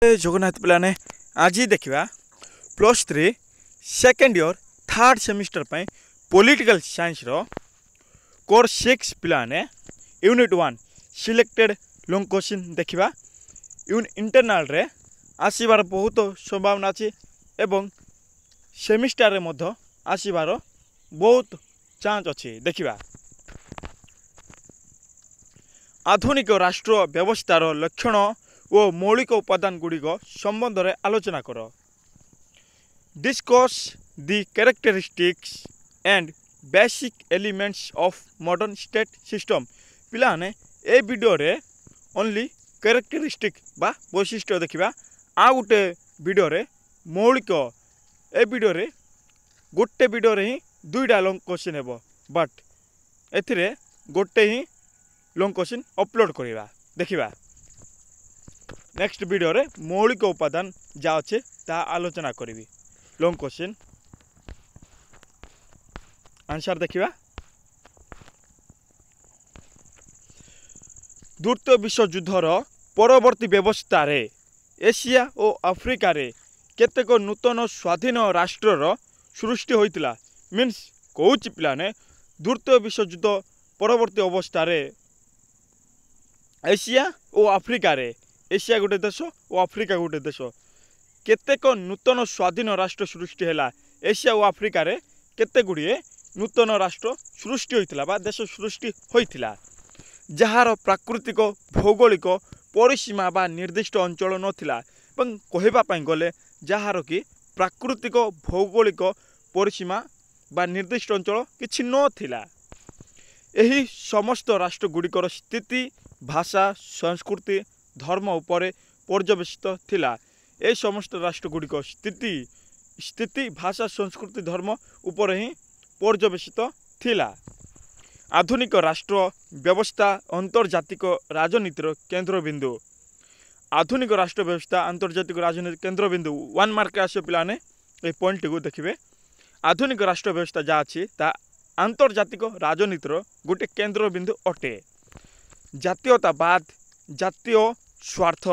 जगन्नाथ पिलाने आज देखा +3 सेकेंड ईयर थर्ड सेमिस्टर पर पॉलिटिकल साइंस रो कोर्स 6 पिलाने यूनिट 1 सिलेक्टेड लॉन्ग क्वेश्चन देखा इंटरनल रे आसबार बहुत संभावना अच्छी एवं सेमिस्टर रे मध्य आसबार बहुत चांस अच्छी देखा आधुनिक राष्ट्र व्यवस्थार लक्षण और मौलिक उपादान गुड़िक संबंध में आलोचना कर discuss the characteristics and basic elements of modern state system पिलाने ए वीडियो रे ओनली कैरेक्टरिस्टिक बा वैशिष्ट्य देखा आ गोटे वीडियो रे मौलिक ए वीडियो रे गोटे वीडियो रे ही दुईटा लॉन्ग क्वेश्चन हेबो बट एथिरे गोटे ही लॉन्ग क्वेश्चन अपलोड करवा देखिबा नेक्स्ट वीडियो रे मौलिक उपादान जा अच्छे ता आलोचना करी लॉन्ग क्वेश्चन आंसर देखिबा द्वितीय विश्वयुद्धर परवर्ती व्यवस्था रे एशिया और अफ्रिका रे केतेक नूतन स्वाधीन राष्ट्रर सृष्टि होइतिला मीन्स कौच पिलाने द्वितीय विश्वयुद्ध परवर्ती अवस्था रे एशिया और अफ्रिका रे एशिया गोटे देश और अफ्रिका गोटे देश केतेक नूतन स्वाधीन राष्ट्र सृष्टि है एशिया और अफ्रिका रे केते गुड़िए नूतन राष्ट्र सृष्टि होइतिला बा देश सृष्टि होइतिला जहार प्राकृतिक भौगोलिक परिसीमा बा निर्दिष्ट अंचल नथिला एवं कहबा पई गले जहार कि प्राकृतिक भौगोलिक परिसीमा बा निर्दिष्ट अंचल किछि नथिला एही समस्त राष्ट्र गुड़िकर स्थिति भाषा संस्कृति धर्म उपरे पर्यवेसित थिला ए समस्त राष्ट्र गुड़िक स्थिति भाषा संस्कृति धर्म उपर ही पर्यवेसित थिला आधुनिक राष्ट्र व्यवस्था अंतर्जातिक राजनीतिर केन्द्रबिंदु आधुनिक राष्ट्र व्यवस्था अंतर्जातिक राजनीतिक केन्द्रबिंदु 1 मार्क आसे पिलाने ए पॉइंट को देखिबे आधुनिक राष्ट्र व्यवस्था जा अछि ता अंतर्जातिक राजनीतिर गोटे केन्द्रबिंदु अटे जातीयतावाद जातीय स्वार्थ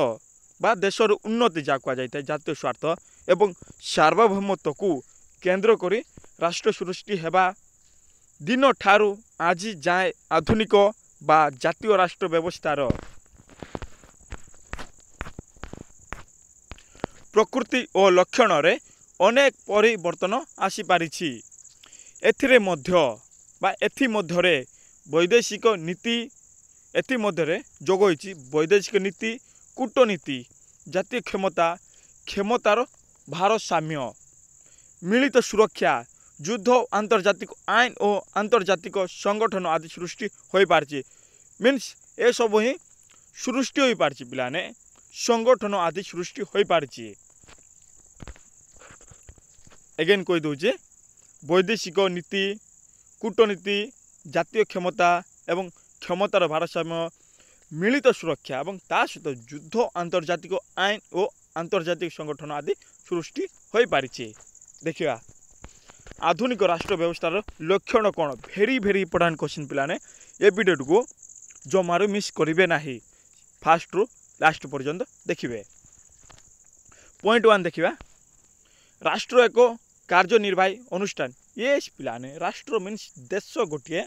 बा देशर उन्नति जा कह जाए जातीय स्वार्थ एवं सार्वभौमत्व को केंद्र करी राष्ट्र सृष्टि हेबा दिन ठारू आज जाए आधुनिक बा जातीय राष्ट्र व्यवस्थार प्रकृति और लक्षण रे अनेक परिवर्तन आसी पारिछि एथिरे मध्य बा एथि मध्य रे वैदेशिक नीति एथि मध्य जोग होइछि वैदेशिक नीति कूटनीति जातीय क्षमता क्षमतार भारसाम्य मिलित सुरक्षा युद्ध आंतर्जातिक आईन और आंतर्जातिक संगठन आदि सृष्टि हो पारछि मीन्स ए सब ही सृष्टि हो पारछि पिलाने संगठन आदि सृष्टि हो पारछि एगेन कहि दउजे वैदेशिक नीति कूटनीति जातीय क्षमता एवं क्षमतार भारसाम्य मिलित सुरक्षा और ता सहित युद्ध आंतर्जातिक आईन और आंतर्जातिक संगठन आदि सृष्टि हो पारिछि देखिया आधुनिक राष्ट्र व्यवस्थार लक्षण कौन भेरी भेरी इंपोर्टेंट क्वेश्चन पिलाने ए वीडियो को जमारू मिस करेंगे ना फास्ट रु लास्ट पर्यंत देखिए पॉइंट 1 देखिए राष्ट्र एक कार्यनिर्वाही अनुष्ठान ये पिलाने राष्ट्र मीन्स देश गोटे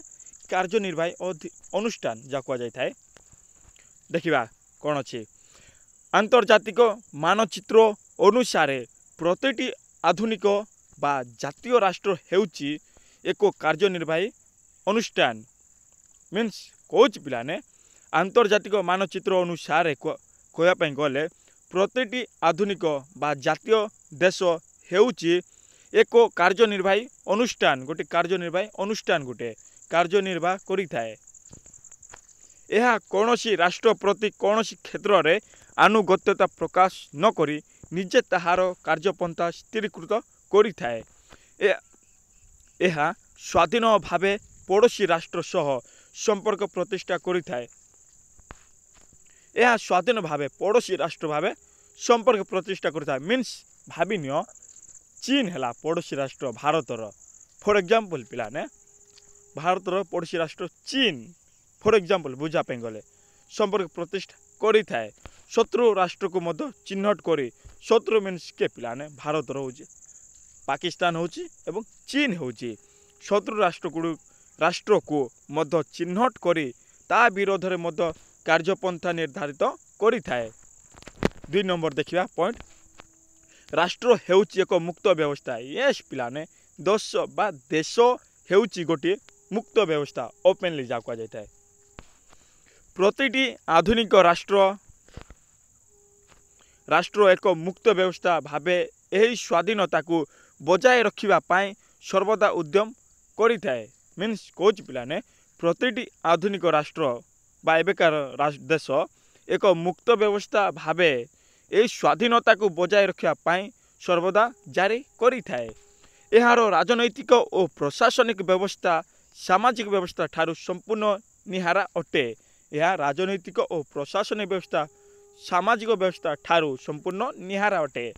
कार्यनिर्वाही अनुष्ठान जा कह जाए देखिबा कौन अच्छे आंतर्जातिक मानचित्र अनुसार प्रतिटी आधुनिक बा जातीय राष्ट्र हेउची एक कार्यनिर्वाही अनुष्ठान मीन्स कौच पिलाने आंतर्जातिक मानचित्र अनुसार कहवाई गले प्रतिटी आधुनिक बा जातीय देश हेउची एक कार्यनिर्वाही अनुष्ठान गोटे कार्यनिर्वाही अनुष्ठान गोटे कार्यनिर्वाह करिथाए यह कौनसी राष्ट्र प्रति कौनसी क्षेत्र में आनुगत्यता प्रकाश न करी निजे ताहार कार्यपंथा स्थिरीकृत करिथाए यह स्वाधीन भावे पड़ोसी राष्ट्र सह संपर्क प्रतिष्ठा करिथाए यह स्वाधीन भावे पड़ोसी राष्ट्र भावे संपर्क प्रतिष्ठा करिथाए मीन्स भाविनिय चीन है पड़ोसी राष्ट्र भारतर फॉर एग्जांपल पिलाने भारतर पड़ोसी राष्ट्र चीन फॉर एग्जांपल बुझापी गले संपर्क प्रतिष्ठा करिथाए शत्रु राष्ट्र को मध्य चिन्हट कर शत्रु मीन्स के पिलाने भारत रोचे पाकिस्तान होची एवं चीन होची शत्रु राष्ट्र को मध्य चिन्हट करी ता विरोध में मध्य कार्यपंथा निर्धारित करिथाए। 2 नंबर देखिया पॉइंट राष्ट्र हेउची एक मुक्त व्यवस्था यस पिलाने देश हेउची गोटे मुक्त व्यवस्था ओपनली जा कह जाए प्रतिटी आधुनिक राष्ट्र एक मुक्त व्यवस्था भावे यही स्वाधीनता को बजाय रखिबा पाई सर्वदा उद्यम करिथाए मीन्स कोच पिलाने प्रतिटी आधुनिक राष्ट्र बा एबेकार देश एक मुक्त व्यवस्था भावे यही स्वाधीनता को बजाय रखिबा पाई सर्वदा जारी करिथाए। एहार राजनैतिक और प्रशासनिक व्यवस्था सामाजिक व्यवस्था ठारू संपूर्ण निहारा अटे। यह राजनैतिक और प्रशासनिक व्यवस्था सामाजिक व्यवस्था ठारू संपूर्ण निहारा अटे।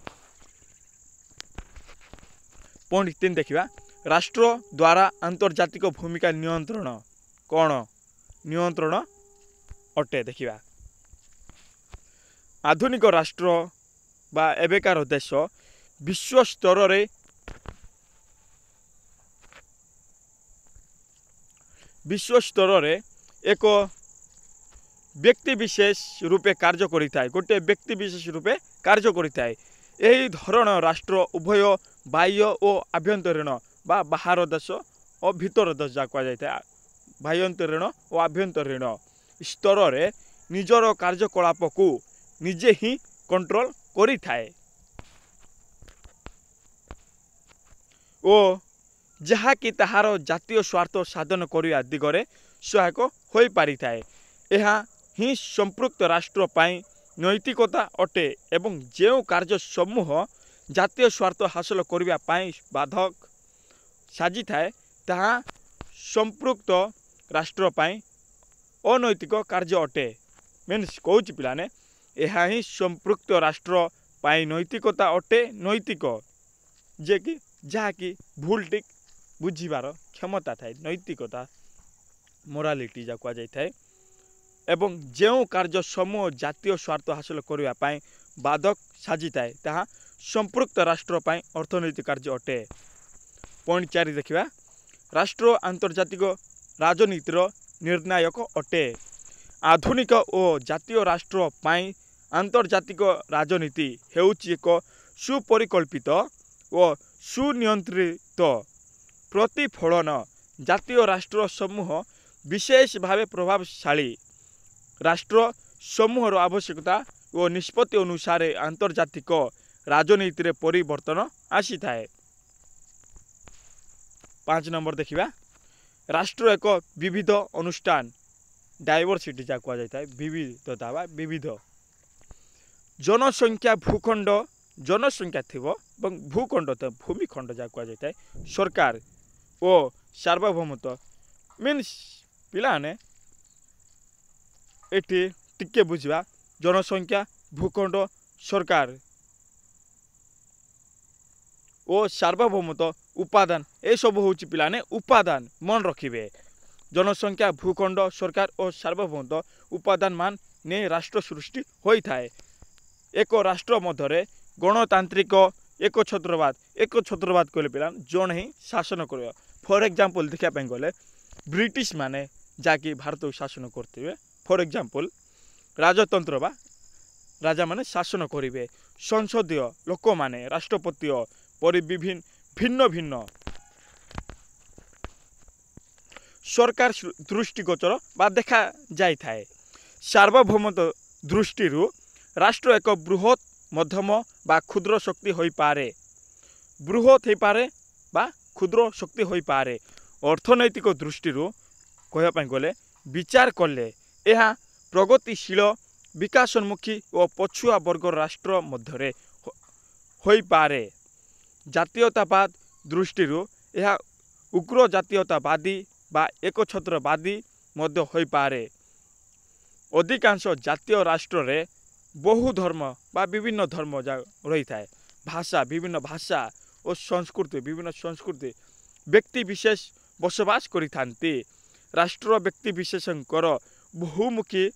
पॉइंट 3 देखिबा राष्ट्र द्वारा आंतर्जातिक भूमिका नियंत्रण कौन नियंत्रण अटे देखिबा आधुनिक राष्ट्र बा एबेकार देश विश्व स्तर रे एक व्यक्ति विशेष रूपे कार्य करिथाए गोटे व्यक्ति विशेष रूपे कार्य करिथाए। यही धरण राष्ट्र उभय बाह्य और आभ्यंतरीण बा बाहर देश और भीतर देश जा कह जाए बाह्यंतरीण और आभ्यंतरीण स्तर रे निजर कार्यकलाप को निजे ही कंट्रोल करिथाए ओ जहा कि ताहार जातीय स्वार्थ साधन करिया दिगरे सहायक होई पारिथाए। एहा ही संपृक्त राष्ट्र पाई नैतिकता अटे एवं जो कार्य समूह जातीय स्वार्थ हासिल करिया पाई बाधक साजी थाए ताहा संपृक्त राष्ट्र पाई अनैतिक कार्य अटे मीन्स कौच पिलाने यह ही संपृक्त राष्ट्र पाई नैतिकता अटे नैतिक जे कि जहा कि भूल टिक बुझीबार क्षमता थाए नैतिकता मोरालिटी जा कह जाए एवं जो कार्य समूह जातीय स्वार्थ हासिल करिया पाई बाधक साजी थाए ताहा संपृक्त राष्ट्र पाई अर्थनैतिक कार्य अटे। पॉइंट 4 देखिबा राष्ट्र आंतर्जातिक राजनीतिर निर्णायक अटे। आधुनिक और जातीय राष्ट्र पाई आंतर्जातिक राजनीति हेउची एक सुपरिकल्पित और सुनियंत्रित प्रतिफलन जातीय राष्ट्र समूह विशेष भावे प्रभावशाली राष्ट्र समूहर आवश्यकता और निष्पत्ति अनुसार आंतर्जातिक राजनीति रे परिवर्तन आसी थाए। 5 नंबर देखिबा राष्ट्र एक विविध अनुष्ठान डायवर्सिटी जा कह जाए विविधता बा विविध जनसंख्या भूखंड जनसंख्या थिबो एवं भूखंड तो भूमिखंड जा कह जाए सरकार ओ सार्वभौमत्व मीन्स पिलाने एटी टिके बुझा जनसंख्या भूखंड सरकार ओ सार्वभौमत्व उपादान ए सब होची पिलाने उपादान मन रखिबे जनसंख्या भूखंड सरकार और सार्वभौमत्व उपादान मान ने राष्ट्र सृष्टि होई थाए। एक राष्ट्र मध्य गणतांत्रिक एक छत्रवाद कहले पिला जन ही शासन कर फॉर एग्जांपल देखा गले ब्रिटिश माने जाकि भारत को शासन करते फॉर एग्जांपल राजतंत्र बा राजा माने शासन करिवे संसदीय लोक माने राष्ट्रपति परि भिन्न भिन्न सरकार दृष्टिगोचर बा देखा जाई थाए। सार्वभौमत्व दृष्टि राष्ट्र एक बृहत मध्यम बा क्षुद्र शक्ति होई पारे बृहत हो पारे बा क्षुद्र शक्ति होई पारे। अर्थनैतिक दृष्टि कहवाई गले विचार कले यह प्रगतिशील विकासोन्मुखी और पछुआ वर्ग राष्ट्र मध्य होई पारे। जातीयतावाद दृष्टि यह उग्र जातीयतावादी बा एकछत्रवादी मध्य होई पारे। अधिकांश जातीय राष्ट्र रे बहु धर्म बा विभिन्न धर्म रही थाए भाषा विभिन्न भाषा और संस्कृति विभिन्न संस्कृति व्यक्ति विशेष बसवास करिथांती। राष्ट्र व्यक्ति विशेषकर बहुमुखी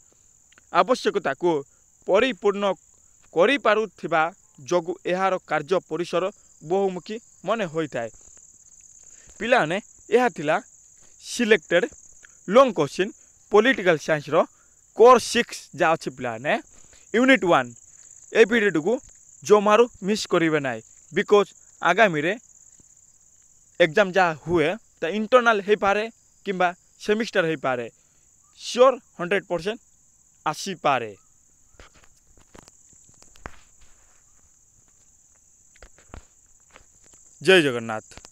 आवश्यकता को परिपूर्ण करिपारुथिबा जोगु एहार कार्य परिसर बहुमुखी मन होता है। पिलाने यह थिला selected long question political science रो कोर 6 जा अछि पिलाने यूनिट 1 ए वीडियो को जोमारू मिस करिवे नाइ बिकॉज आगामी रे एग्जाम जा हुए तो इंटरनल हे पारे किंबा सेमिस्टर हे पारे श्योर 100% आसी पारे। जय जगन्नाथ।